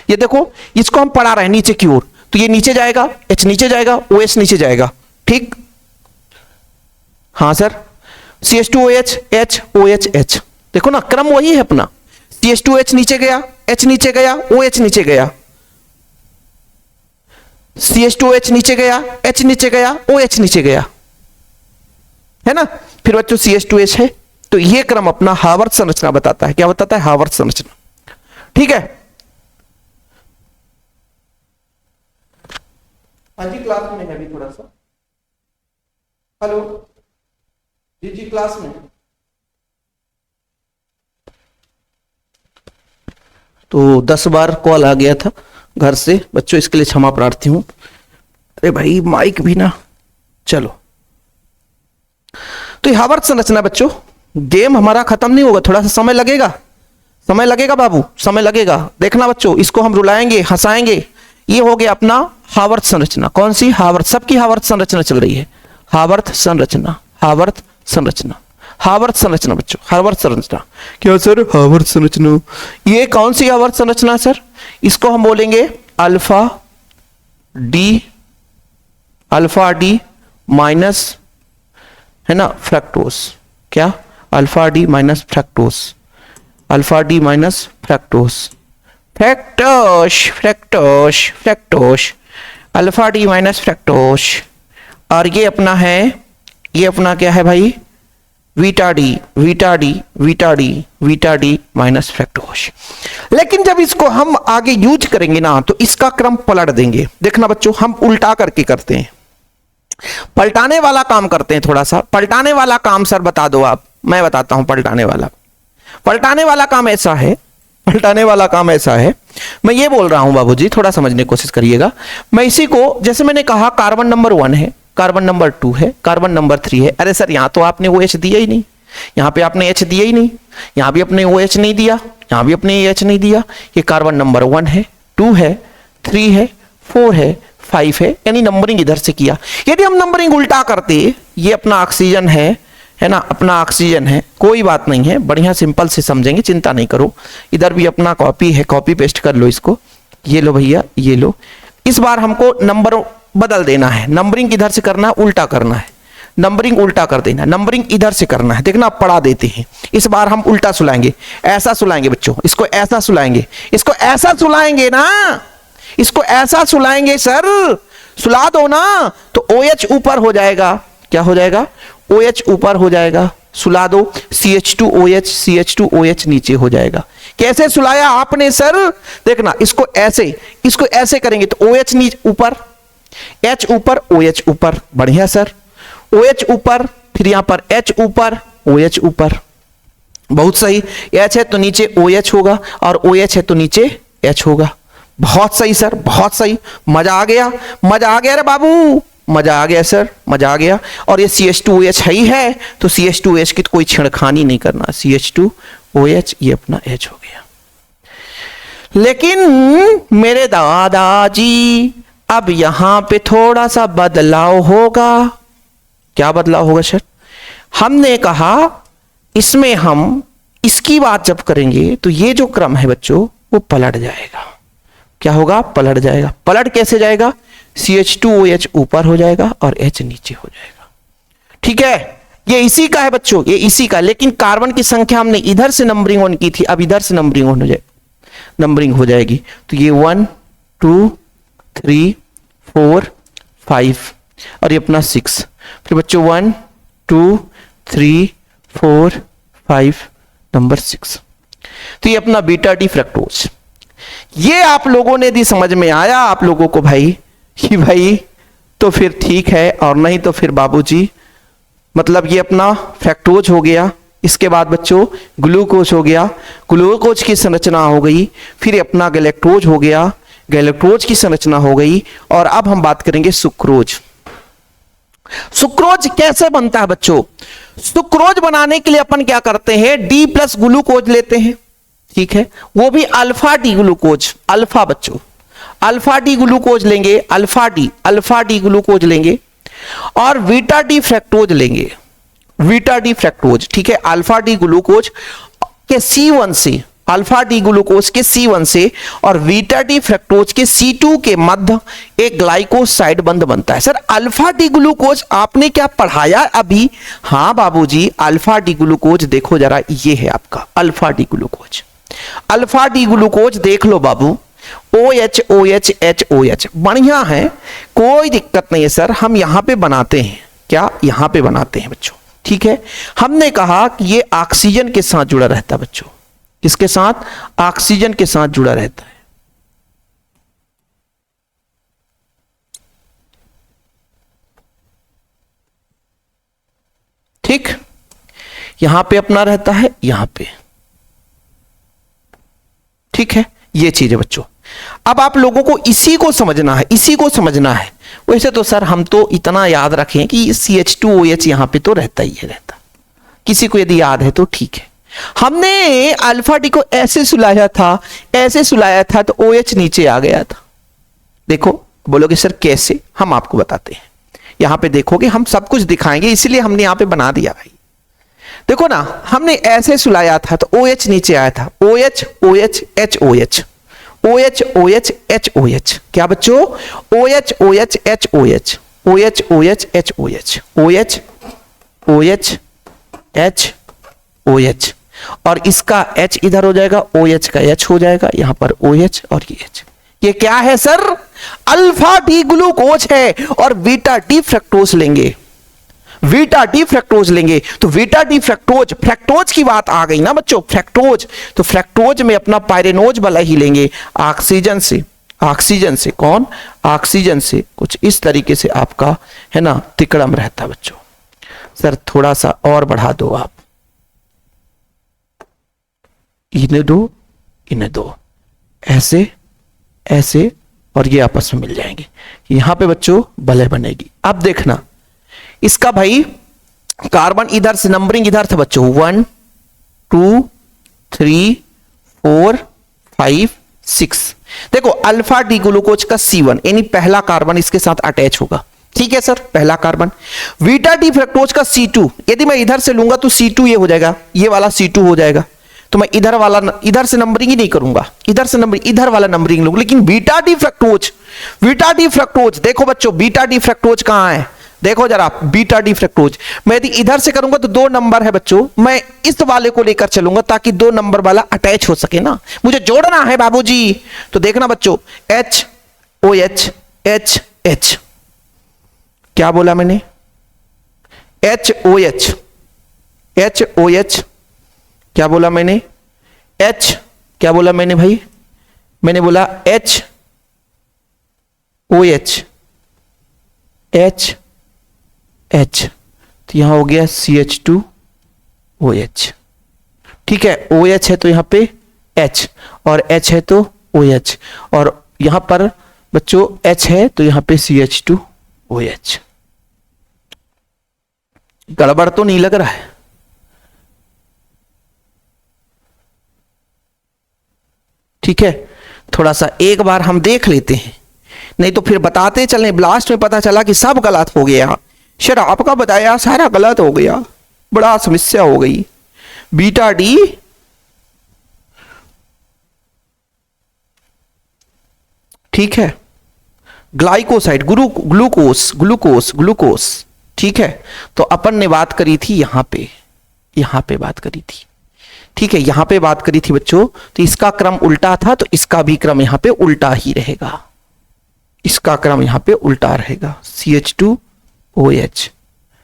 ये देखो, इसको हम पढ़ा रहे हैं नीचे की ओर, तो ये नीचे जाएगा, H नीचे जाएगा, OH नीचे जाएगा, ठीक। हाँ sir, CH2OH H OH H, देखो ना क्रम वही है अपना, CH2H नीचे गया, H नीचे गया, OH नीचे गया, CH2OH नीचे गया, H नीचे गया, OH नीचे गया, है ना। फिर बच्चों CH2H है, तो ये क्रम अपना हार्वर्ड संरचना बताता है। क्या बताता है, हार्वर्ड संरचना, ठीक है। हाँ जी, क्लास में है अभी थोड़ा सा, हेलो जी, जी क्लास में। तो 10 बार कॉल आ गया था घर से बच्चों, इसके लिए क्षमा प्रार्थी हूं। अरे भाई माइक भी ना, चलो। तो ये हार्वर्ड संरचना बच्चों, गेम हमारा खत्म नहीं होगा, थोड़ा सा समय लगेगा, समय लगेगा बाबू, समय लगेगा। देखना बच्चों, इसको हम रुलाएंगे, हंसाएंगे। ये हो गया अपना हार्वर्ड संरचना। कौन सी, हार्वर्ड, सबकी हार्वर्ड संरचना चल रही है, हार्वर्ड संरचना, हार्वर्ड संरचना, हार्वर्ड संरचना बच्चों, हार्वर्ड संरचना। क्या सर, हार्वर्ड संरचना, ये कौन सी हार्वर्ड संरचना सर, इसको हम बोलेंगे अल्फा डी माइनस, है ना, फ्रक्टोज। क्या, alpha D minus fructose, alpha D minus fructose, fructose fructose fructose, alpha D minus fructose. और ये अपना है, ये अपना क्या है भाई, Vita D Vita D Vita D Vita D minus fructose. लेकिन जब इसको हम आगे यूज करेंगे ना, तो इसका क्रम पलट देंगे। देखना बच्चों, हम उल्टा करके करते हैं, पलटाने वाला काम करते हैं। थोड़ा सा पलटाने वाला काम सर बता दो आप, मैं बताता हूं। पलटाने वाला काम ऐसा है, पलटाने वाला काम ऐसा है, मैं ये बोल रहा हूं बाबूजी, थोड़ा समझने की कोशिश करिएगा। मैं इसी को, जैसे मैंने कहा कार्बन नंबर 1 है, कार्बन नंबर 2 है, कार्बन नंबर 3 है। अरे सर, यहां तो आपने OH दिया ही नहीं, यहां पे आपने H दिया ही नहीं, यहां भी अपने OH नहीं दिया, यहां भी अपने H नहीं दिया। ये कार्बन नंबर 1 है, 2 है, 3 है, 4 है, 5 है, यानी नंबरिंग इधर से किया। यदि हम नंबरिंग उल्टा करते, ये अपना ऑक्सीजन है ना, अपना ऑक्सीजन है, कोई बात नहीं है, बढ़िया सिंपल से समझेंगे, चिंता नहीं करो। इधर भी अपना कॉपी है, कॉपी पेस्ट कर लो इसको, ये लो भैया, ये लो। इस बार हमको नंबर बदल देना है, नंबरिंग इधर से करना है, उल्टा करना है, नंबरिंग उल्टा कर देना, नंबरिंग इधर से करना है। देखना, पढ़ा देते हैं। इस बार हम उल्टा सुलाएंगे, ऐसा सुलाएंगे बच्चों, इसको ऐसा सुलाएंगे, इसको ऐसा सुलाएंगे ना, इसको ऐसा सुलाएंगे सर, सुला दो ना, तो OH ऊपर हो जाएगा। क्या हो जाएगा, OH ऊपर हो जाएगा, सुला दो, CH2OH CH2OH नीचे हो जाएगा। कैसे सुलाया आपने सर? देखना, इसको ऐसे करेंगे तो OH नीचे ऊपर, H ऊपर, OH ऊपर। बढ़िया सर, OH ऊपर, फिर यहां पर H ऊपर, OH ऊपर। बहुत सही। H है तो नीचे OH होगा और OH है तो नीचे H होगा। बहुत सही सर, बहुत सही। मजा आ गया, मजा आ गया रे बाबू, मजा आ गया सर, मजा आ गया। और ये CH2OH है ही है, तो CH2OH की तो कोई छेड़खानी नहीं करना। CH2OH ये अपना H हो गया। लेकिन मेरे दादाजी अब यहां पे थोड़ा सा बदलाव होगा। क्या बदलाव होगा सर? हमने कहा इसमें हम इसकी बात जब करेंगे तो ये जो क्रम है बच्चों वो पलट जाएगा। क्या होगा? पलट जाएगा। पलट कैसे जाएगा? CH2OH ऊपर हो जाएगा और H नीचे हो जाएगा। ठीक है, ये इसी का है बच्चों, ये इसी का। लेकिन कार्बन की संख्या हमने इधर से नंबरिंग ऑन की थी, अब इधर से नंबरिंग ऑन हो जाए, नंबरिंग हो जाएगी। तो ये 1 2 3 4 5 और ये अपना 6। फिर बच्चों 1 2 3 4 5 नंबर 6। तो ये अपना बीटा डी फ्रक्टोज। ये आप लोगों ने यदि समझ में आया आप लोगों को भाई कि भाई तो फिर ठीक है, और नहीं तो फिर बाबूजी मतलब ये अपना फ्रक्टोज हो गया। इसके बाद बच्चों ग्लूकोज हो गया, ग्लूकोज की संरचना हो गई। फिर अपना गैलेक्टोज हो गया, गैलेक्टोज की संरचना हो गई। और अब हम बात करेंगे सुक्रोज। सुक्रोज कैसे बनता है बच्चों? सुक्रोज बनाने के लिए अपन क्या करते हैं? D प्लस ग्लूकोज लेते हैं। ठीक है, वो भी अल्फा डी ग्लूकोज। अल्फा बच्चों, अल्फा डी ग्लूकोज लेंगे, अल्फा डी ग्लूकोज लेंगे और बीटा डी फ्रक्टोज लेंगे, बीटा डी फ्रक्टोज। ठीक है, अल्फा डी ग्लूकोज के C1 से, अल्फा डी ग्लूकोज के C1 से और बीटा डी फ्रक्टोज के C2 के मध्य एक ग्लाइकोसाइड बंध बनता है। सर अल्फा डी ग्लूकोज आपने क्या पढ़ाया अभी? हाँ बाबूजी, अल्फा डी ग्लूकोज देखो जरा, ये है आपका alpha D glucose. Alpha D glucose देख लो बाबू, OH OH H OH बढ़िया है, कोई दिक्कत नहीं है सर। हम यहां पे बनाते हैं, क्या यहां पे बनाते हैं बच्चों? ठीक है, हमने कहा कि ये ऑक्सीजन के साथ जुड़ा रहता है बच्चों। किसके साथ? ऑक्सीजन के साथ जुड़ा रहता है। ठीक, यहां पे अपना रहता है, यहां पे। ठीक है, ये चीज है बच्चों। अब आप लोगों को इसी को समझना है, इसी को समझना है। वैसे तो सर हम तो इतना याद रखें कि CH2OH यहां पे तो रहता ही है, रहता। किसी को यदि याद है तो ठीक है। हमने अल्फा डी को ऐसे सुलाया था, ऐसे सुलाया था तो OH नीचे आ गया था। देखो, बोलोगे सर कैसे? हम आपको बताते हैं। यहां पे देखोगे, हम सब कुछ दिखाएंगे, इसलिए हमने यहां पे बना दिया भाई। देखो ना, हमने ऐसे सुलाया था तो OH नीचे आया था। OH OH H OH, OH OH H OH। क्या बच्चों? OH OH H OH, OH OH H OH, OH OH H OH। और इसका H इधर हो जाएगा, OH का H हो जाएगा, यहां पर OH और ये H। ये क्या है सर? अल्फा डी ग्लूकोज है। और बीटा डी फ्रक्टोज लेंगे, बीटा डी फ्रक्टोज लेंगे तो बीटा डी फ्रक्टोज, फ्रक्टोज की बात आ गई ना बच्चों, फ्रक्टोज। तो फ्रक्टोज में अपना पायरेनोज वाला ही लेंगे, ऑक्सीजन से। ऑक्सीजन से कौन? ऑक्सीजन से कुछ इस तरीके से आपका है ना तिकड़म रहता है बच्चों। सर थोड़ा सा और बढ़ा दो आप, इन्हें दो, इन्हें दो, ऐसे ऐसे, और ये आपस में मिल जाएंगे। यहां पे बच्चों बलय बनेगी। अब देखना, इसका भाई कार्बन इधर से नंबरिंग इधर था बच्चों, 1 2 3 4 5 6। देखो अल्फा डी ग्लूकोज का C1 यानी पहला कार्बन इसके साथ अटैच होगा। ठीक है सर, पहला कार्बन। बीटा डी फ्रक्टोज का C2, यदि मैं इधर से लूंगा तो C2 ये हो जाएगा, ये वाला C2 हो जाएगा। तो मैं इधर वाला, इधर से नंबरिंग ही नहीं करूंगा, इधर से नंबरिंग, इधर वाला नंबरिंग लूंगा। लेकिन beta D fructose, beta D fructose देखो बच्चों, बीटा डी फ्रक्टोज कहां है? देखो जरा, बीटा डी फ्रक्टोज मैं यदि इधर से करूंगा तो 2 नंबर है बच्चों, मैं इस वाले को लेकर चलूंगा ताकि 2 नंबर वाला अटैच हो सके ना, मुझे जोड़ना है बाबूजी। तो देखना बच्चों, H OH H H, क्या बोला मैंने? H OH HOH, क्या बोला मैंने, H, क्या बोला मैंने भाई, मैंने बोला HOH, H, तो यहां हो गया CH2OH। ठीक है, OH है तो यहां पे H, और H है तो OH, और यहां पर बच्चों H है तो यहां पे CH2OH। गड़बड़ तो नहीं लग रहा है? ठीक है, थोड़ा सा एक बार हम देख लेते हैं, नहीं तो फिर बताते चलें, ब्लास्ट में पता चला कि सब गलत हो गया, सर आपका बताया सारा गलत हो गया, बड़ा समस्या हो गई। बीटा डी ठीक है, ग्लाइकोसाइड, ग्लूकोस ग्लूकोस ग्लूकोस। ठीक है, तो अपन ने बात करी थी यहां पे बात करी थी। ठीक है, यहां पे बात करी थी बच्चों, तो इसका क्रम उल्टा था, तो इसका भी क्रम यहां पे उल्टा ही रहेगा, इसका क्रम यहां पे उल्टा रहेगा, CH2OH।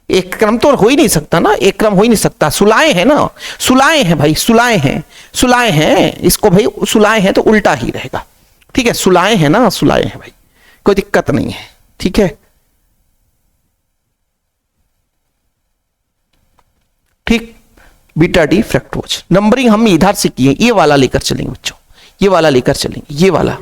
एक क्रम तो हो ही नहीं सकता ना, एक क्रम हो ही नहीं सकता, सुलाए हैं ना, सुलाए हैं भाई, सुलाए हैं इसको भाई, सुलाए हैं तो उल्टा ही रहेगा। ठीक है, सुलाए हैं ना, सुलाए हैं भाई, कोई दिक्कत नहीं है। ठीक है, ठीक, बीटा डी फ्रक्टोज। नंबरिंग हम इधर से किए, ये वाला लेकर चलेंगे बच्चों, ये वाला लेकर चलेंगे, ये वाला।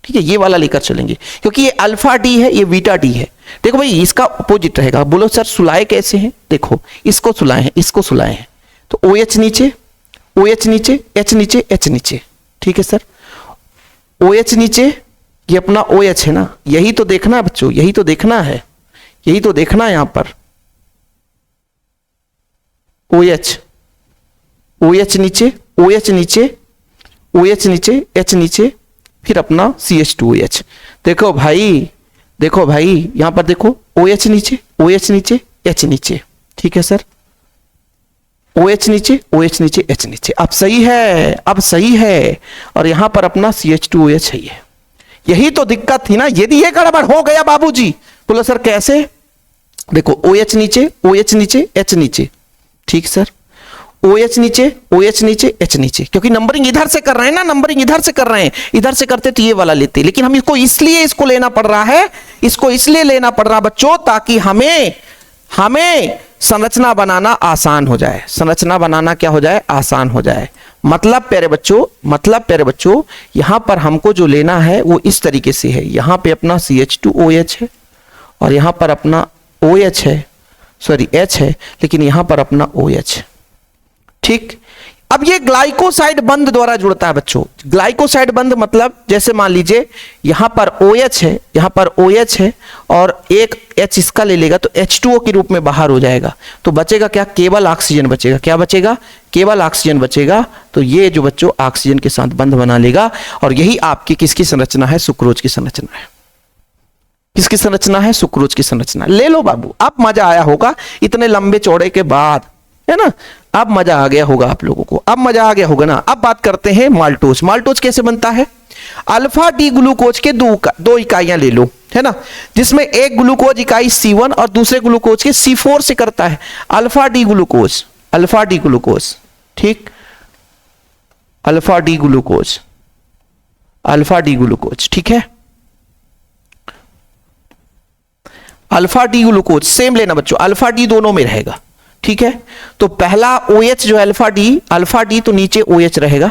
ठीक है, ये वाला लेकर चलेंगे, क्योंकि ये अल्फा डी है, ये बीटा डी है। देखो भाई, इसका अपोजिट रहेगा। बोलो सर सुलाए कैसे हैं? देखो, इसको सुलाए हैं, इसको सुलाए हैं, तो OH नीचे, OH नीचे, H नीचे, H नीचे। ठीक है सर, OH नीचे, ये अपना OH है ना, यही तो देखना है बच्चों, यही तो देखना है, यही तो देखना है यहां पर। OH, OH नीचे, OH नीचे, OH नीचे, H नीचे, फिर अपना CH2OH। देखो भाई, देखो भाई, यहां पर देखो, OH नीचे, OH नीचे, H नीचे। ठीक है सर, OH नीचे, OH नीचे, H नीचे। अब सही है, अब सही है, और यहां पर अपना CH2OH है। यही तो दिक्कत थी ना, यदि ये गड़बड़ हो गया बाबूजी, बोलो सर कैसे? देखो, OH नीचे, OH नीचे, H नीचे। ठीक सर, OH नीचे, OH नीचे, H नीचे, क्योंकि नंबरिंग इधर से कर रहे हैं ना, नंबरिंग इधर से कर रहे हैं, इधर से करते तो ये वाला लेते, लेकिन हम इसको इसलिए इसको लेना पड़ रहा है, इसको इसलिए लेना पड़ रहा बच्चों, ताकि हमें संरचना बनाना आसान हो जाए। संरचना बनाना क्या हो जाए? आसान हो जाए। मतलब प्यारे बच्चों, यहां पर हमको जो लेना है वो इस तरीके से है, यहां पे अपना CH2OH है, और यहां पर अपना OH है, सॉरी H है, लेकिन यहां पर अपना OH। ठीक, अब ये ग्लाइकोसाइड बंध द्वारा जुड़ता है बच्चों। ग्लाइकोसाइड बंध मतलब जैसे मान लीजिए यहां पर OH है, यहां पर OH है, और एक H इसका ले लेगा तो H2O के रूप में बाहर हो जाएगा, तो बचेगा क्या? केवल ऑक्सीजन बचेगा। क्या बचेगा? केवल ऑक्सीजन बचेगा। तो ये जो बच्चों ऑक्सीजन के साथ बंध बना लेगा, और यही आपकी किसकी संरचना है? सुक्रोज की संरचना है। किसकी संरचना है? सुक्रोज की संरचना। ले लो बाबू, अब मजा आया होगा इतने लंबे चौड़े के बाद, है ना? अब मजा आ गया होगा आप लोगों को, अब मजा आ गया होगा ना। अब बात करते हैं माल्टोज। माल्टोज कैसे बनता है? अल्फा डी ग्लूकोज के दो इकाइयां ले लो, है ना, जिसमें एक ग्लूकोज इकाई C1 और दूसरे ग्लूकोज के C4 से करता है। Alpha D glucose, alpha D glucose. ठीक, alpha D glucose, alpha D glucose. ठीक है, अल्फा डी ग्लूकोज सेम लेना बच्चों, अल्फा डी दोनों में रहेगा। ठीक है, तो पहला OH जो अल्फा डी तो नीचे OH रहेगा।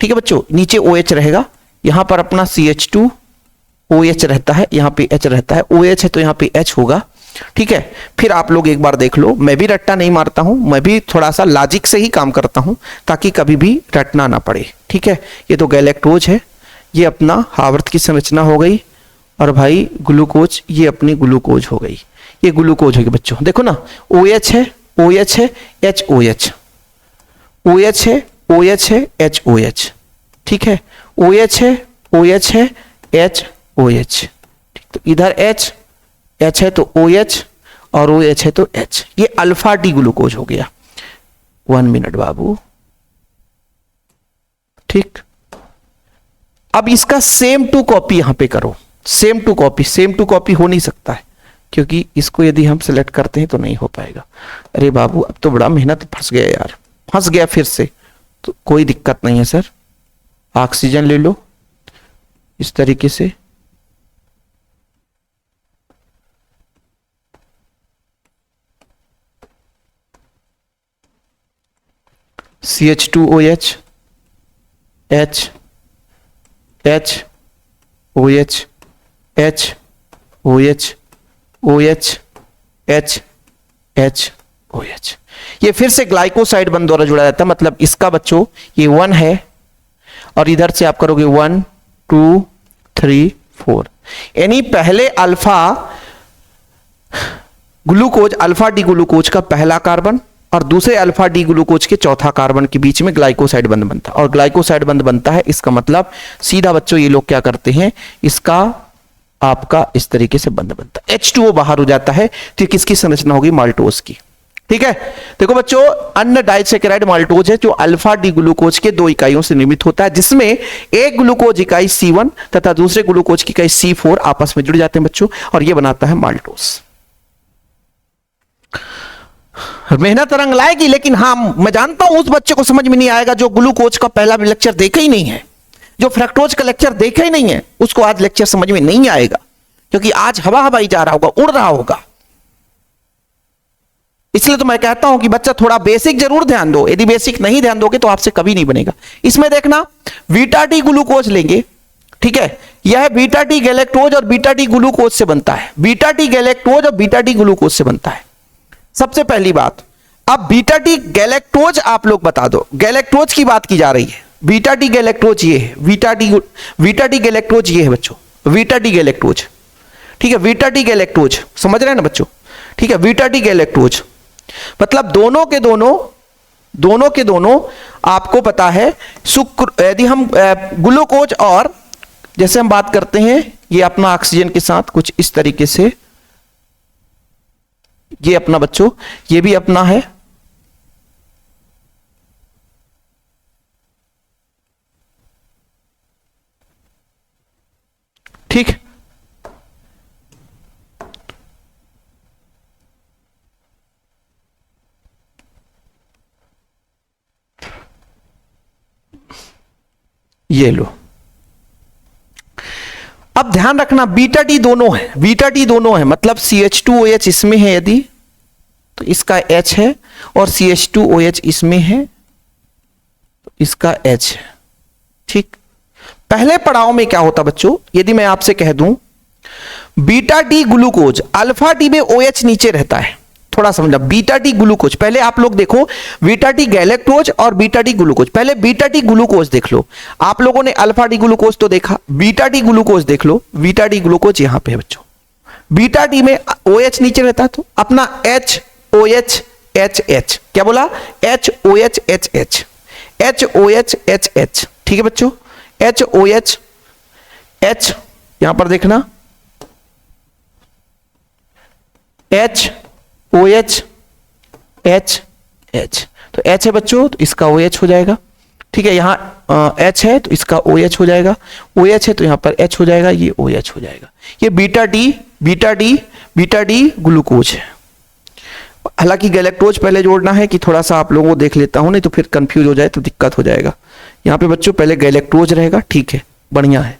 ठीक है बच्चों, नीचे OH रहेगा, यहां पर अपना CH2OH रहता है, यहां पे H रहता है, OH है तो यहां पे H होगा। ठीक है, फिर आप लोग एक बार देख लो, मैं भी रट्टा नहीं मारता हूं, मैं भी थोड़ा सा लॉजिक से ही काम करता हूं, ताकि कभी भी रटना ना पड़े। ठीक है, ये तो गैलेक्टोज है, ये अपना हार्वर्थ की संरचना हो गई, और भाई ग्लूकोज, ये अपनी ग्लूकोज हो गई, ये ग्लूकोज होगी बच्चों। देखो ना, OH है, OH है, HOH, OH है, OH है, HOH। ठीक है, OH है, OH है, HOH। ठीक, तो इधर H है तो OH, और OH है तो H। ये अल्फा डी ग्लूकोज हो गया। 1 मिनट बाबू। ठीक, अब इसका सेम टू कॉपी यहां पे करो। सेम टू कॉपी हो नहीं सकता है, क्योंकि इसको यदि हम सिलेक्ट करते हैं तो नहीं हो पाएगा। अरे बाबू अब तो बड़ा मेहनत, फंस गया यार, फंस गया फिर से। तो कोई दिक्कत नहीं है सर, ऑक्सीजन ले लो इस तरीके से, CH2OH, H H OH H OH OH H H OH। ये फिर से ग्लाइकोसाइड बंद द्वारा जुड़ा जाता है। मतलब इसका बच्चों ये 1 है और इधर से आप करोगे 1 2 3 4, यानी पहले alpha glucose, alpha D glucose का पहला कार्बन और दूसरे अल्फा डी ग्लूकोज के चौथा कार्बन के बीच में ग्लाइकोसाइड बंध बनता है। और ग्लाइकोसाइड बंध बनता है, इसका मतलब सीधा बच्चों ये लोग क्या करते हैं, इसका आपका इस तरीके से बंध बनता है, H2O बाहर हो जाता है। तो किसकी संरचना होगी, माल्टोज की। ठीक है, देखो बच्चों अन्य डाइसैकेराइड माल्टोज है जो अल्फा डी ग्लूकोज के 2 इकाइयों से निर्मित होता है, जिसमें एक ग्लूकोज इकाई C1 तथा दूसरे ग्लूकोज की इकाई C4 आपस में जुड़ जाते हैं बच्चों, और यह बनाता है माल्टोज। मेहनत रंग लाएगी, लेकिन हाँ मैं जानता हूं उस बच्चे को समझ में नहीं आएगा जो ग्लूकोज का पहला भी लेक्चर देखा ही नहीं है, जो फ्रक्टोज का लेक्चर देखा ही नहीं है, उसको आज लेक्चर समझ में नहीं आएगा, क्योंकि आज हवा हवाई जा रहा होगा, उड़ रहा होगा। इसलिए तो मैं कहता हूं कि बच्चा थोड़ा बेसिक जरूर ध्यान दो, यदि बेसिक नहीं ध्यान दोगे तो आपसे कभी नहीं बनेगा। इसमें देखना बीटा डी ग्लूकोज लेंगे, ठीक है, यह बीटा डी गैलेक्टोज और बीटा डी ग्लूकोज से बनता है, बीटा डी गैलेक्टोज और बीटा डी ग्लूकोज से बनता है। सबसे पहली बात, अब बीटा डी गैलेक्टोज आप लोग बता दो, गैलेक्टोज की बात की जा रही है, बीटा डी गैलेक्टोज ये है, बीटा डी गैलेक्टोज ये है बच्चों, बीटा डी गैलेक्टोज, ठीक है, बीटा डी गैलेक्टोज समझ रहे हैं ना बच्चों, ठीक है, बीटा डी गैलेक्टोज मतलब दोनों के दोनों आपको पता है शुक्र, यदि हम ग्लूकोज और जैसे हम बात करते हैं ये अपना ऑक्सीजन के साथ कुछ इस तरीके से, ये अपना बच्चों ये भी अपना है, ठीक, ये लो। अब ध्यान रखना बीटा डी दोनों है, बीटा डी दोनों है, मतलब CH2OH इसमें है यदि तो इसका H है, और CH2OH इसमें है तो इसका H है। ठीक, पहले पड़ाव में क्या होता बच्चों, यदि मैं आपसे कह दूं beta D glucose, alpha D में OH नीचे रहता है, थोड़ा समझना, बीटा डी ग्लूकोज, पहले आप लोग देखो बीटा डी गैलेक्टोज और बीटा डी ग्लूकोज, पहले बीटा डी ग्लूकोज देख लो, आप लोगों ने अल्फा डी ग्लूकोज तो देखा, बीटा डी ग्लूकोज देख लो, बीटा डी ग्लूकोज यहां पे है बच्चों, बीटा डी में OH नीचे रहता है तो अपना HOH HH, क्या बोला, HOH HH, HOH HH, ठीक है बच्चों, HOH H, यहां पर देखना HOH HH, तो H है बच्चों तो इसका OH हो जाएगा, ठीक है, यहां H है तो इसका OH हो जाएगा, OH है तो यहां पर H हो जाएगा, ये OH हो जाएगा, ये बीटा डी ग्लूकोज है। हालांकि गैलेक्टोज पहले जोड़ना है कि थोड़ा सा आप लोगों को देख लेता हूं, नहीं तो फिर कंफ्यूज हो जाए तो दिक्कत हो जाएगा। यहां पे बच्चों पहले गैलेक्टोज रहेगा, ठीक है, बढ़िया है,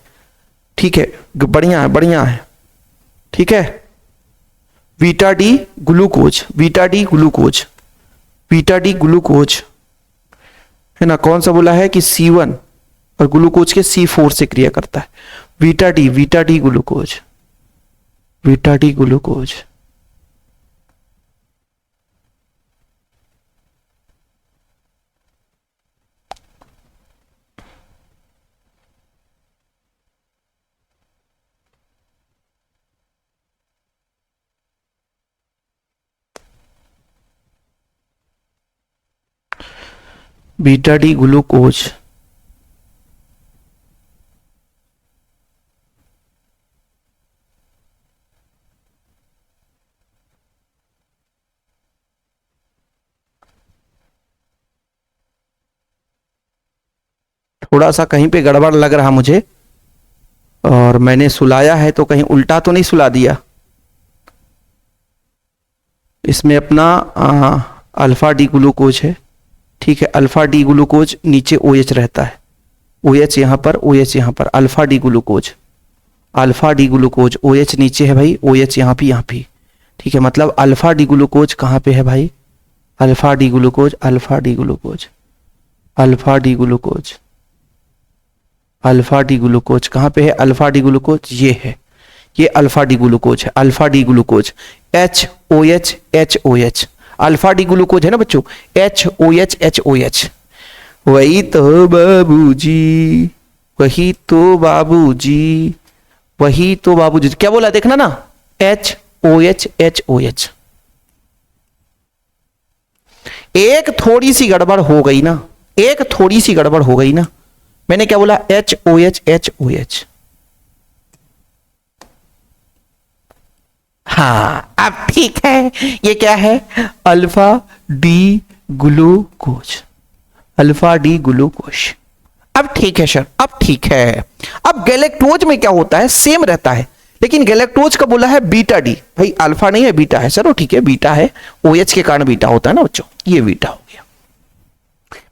ठीक है, बढ़िया है, ठीक है, beta D glucose, beta D glucose, beta D glucose है ना, कौन सा बोला है कि C1 और ग्लूकोज के C4 से क्रिया करता है, beta D glucose, beta D glucose, beta D glucose, थोड़ा सा कहीं पे गड़बड़ लग रहा मुझे, और मैंने सुलाया है तो कहीं उल्टा तो नहीं सुला दिया, इसमें अपना अल्फा डी ग्लूकोज है, ठीक है। अल्फा डी ग्लूकोज नीचे OH रहता है, OH यहाँ पर, OH यहाँ पर, alpha D glucose, alpha D glucose, OH नीचे है भाई, OH यहाँ भी, ठीक है। मतलब अल्फा डी ग्लूकोज कहाँ पे है भाई, alpha D glucose, alpha D glucose, alpha D glucose, alpha D glucose कहाँ पे है, अल्फा डी ग्लूकोज ये है, ये अल्फा डी ग्लूकोज है, alpha D glucose, HOH HOH, alpha D glucose है ना बच्चों, HOH HOH। वही तो बाबूजी, वही तो बाबूजी, वही तो बाबूजी, क्या बोला देखना ना, HOH HOH। एक थोड़ी सी गड़बड़ हो गई ना, एक थोड़ी सी गड़बड़ हो गई ना, मैंने क्या बोला, HOH HOH। हाँ अब ठीक है, ये क्या है, alpha D glucose, alpha D glucose. अब ठीक है सर, अब ठीक है। अब गैलेक्टोज में क्या होता है, सेम रहता है, लेकिन गैलेक्टोज का बोला है बीटा डी, भाई अल्फा नहीं है बीटा है सर, वो ठीक है बीटा है, OH के कारण बीटा होता है ना बच्चों, ये बीटा हो गया।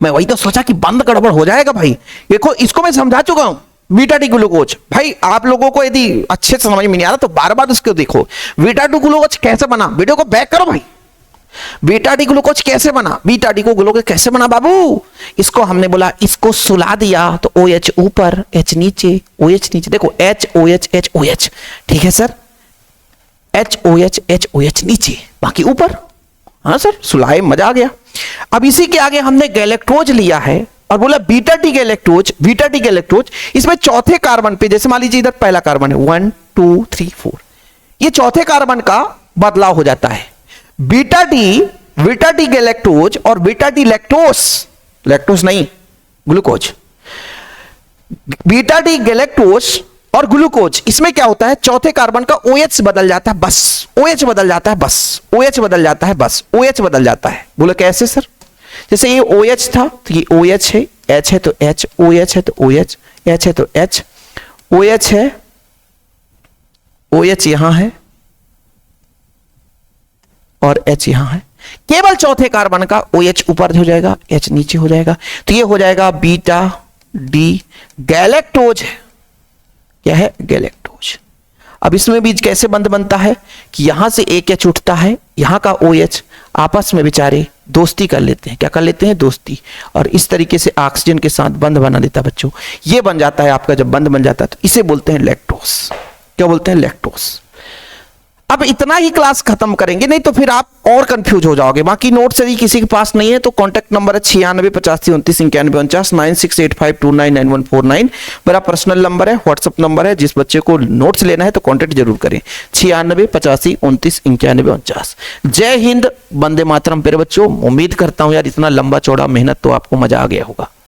मैं वही तो सोचा कि बंद गड़बड़ हो जाएगा भाई, देखो इसको मैं समझा चुका हूं, बीटा डी ग्लूकोज। भाई आप लोगों को यदि अच्छे से समझ में नहीं आ रहा तो बार बार उसको देखो, बीटा डी ग्लूकोज कैसे बना, वीडियो को बैक करो भाई, बीटा डी ग्लूकोज कैसे बना, बीटा डी को ग्लूकोज कैसे बना बाबू, इसको हमने बोला इसको सुला दिया तो OH ऊपर H नीचे, OH नीचे, देखो HOH HOH, ठीक है सर, HOH HOH नीचे, बाकी ऊपर, हाँ सर सुलाए, मजा आ गया। अब इसी के आगे हमने गैलेक्टोज लिया है और बोला beta T galactose, beta T galactose, इसमें चौथे कार्बन पे, जैसे मान लीजिए इधर पहला कार्बन है 1 2 3 4, ये चौथे कार्बन का बदलाव हो जाता है, बीटा टी गैलेक्टोज और बीटा टी लैक्टोज, लैक्टोज नहीं ग्लूकोज, बीटा टी गैलेक्टोज और ग्लूकोज, इसमें क्या होता है, चौथे कार्बन का OH बदल जाता है बस, OH बदल जाता है बस, OH बदल जाता है बस, OH बदल जाता है। बोलो कैसे सर, जैसे ये OH था तो ये OH है, H है तो H, OH है तो OH, H है तो H, OH है, OH यहां है और H यहां है, केवल चौथे कार्बन का OH ऊपर हो जाएगा, H नीचे हो जाएगा, तो ये हो जाएगा बीटा डी गैलेक्टोज है, क्या है, गैलेक्टोज। अब इसमें भी कैसे बंध बनता है कि यहां से एक H उठता है, यहां का OH आपस में बेचारे दोस्ती कर लेते हैं, क्या कर लेते हैं, दोस्ती, और इस तरीके से ऑक्सीजन के साथ बंध बना देता है बच्चों, ये बन जाता है आपका, जब बंध बन जाता है तो इसे बोलते हैं लैक्टोज, क्या बोलते हैं, लैक्टोज। अब इतना ही क्लास खत्म करेंगे, नहीं तो फिर आप और कंफ्यूज हो जाओगे। बाकी नोट्स यदि किसी के पास नहीं है तो कांटेक्ट नंबर है 9685299149, 9685299149 मेरा पर्सनल नंबर है, व्हाट्सएप नंबर है। जिस बच्चे को नोट्स लेना है तो कांटेक्ट जरूर करें, 9685299149। जय हिंद, वंदे मातरम। मेरे बच्चों उम्मीद करता हूं यार इतना लंबा चौड़ा मेहनत तो आपको मजा आ गया होगा।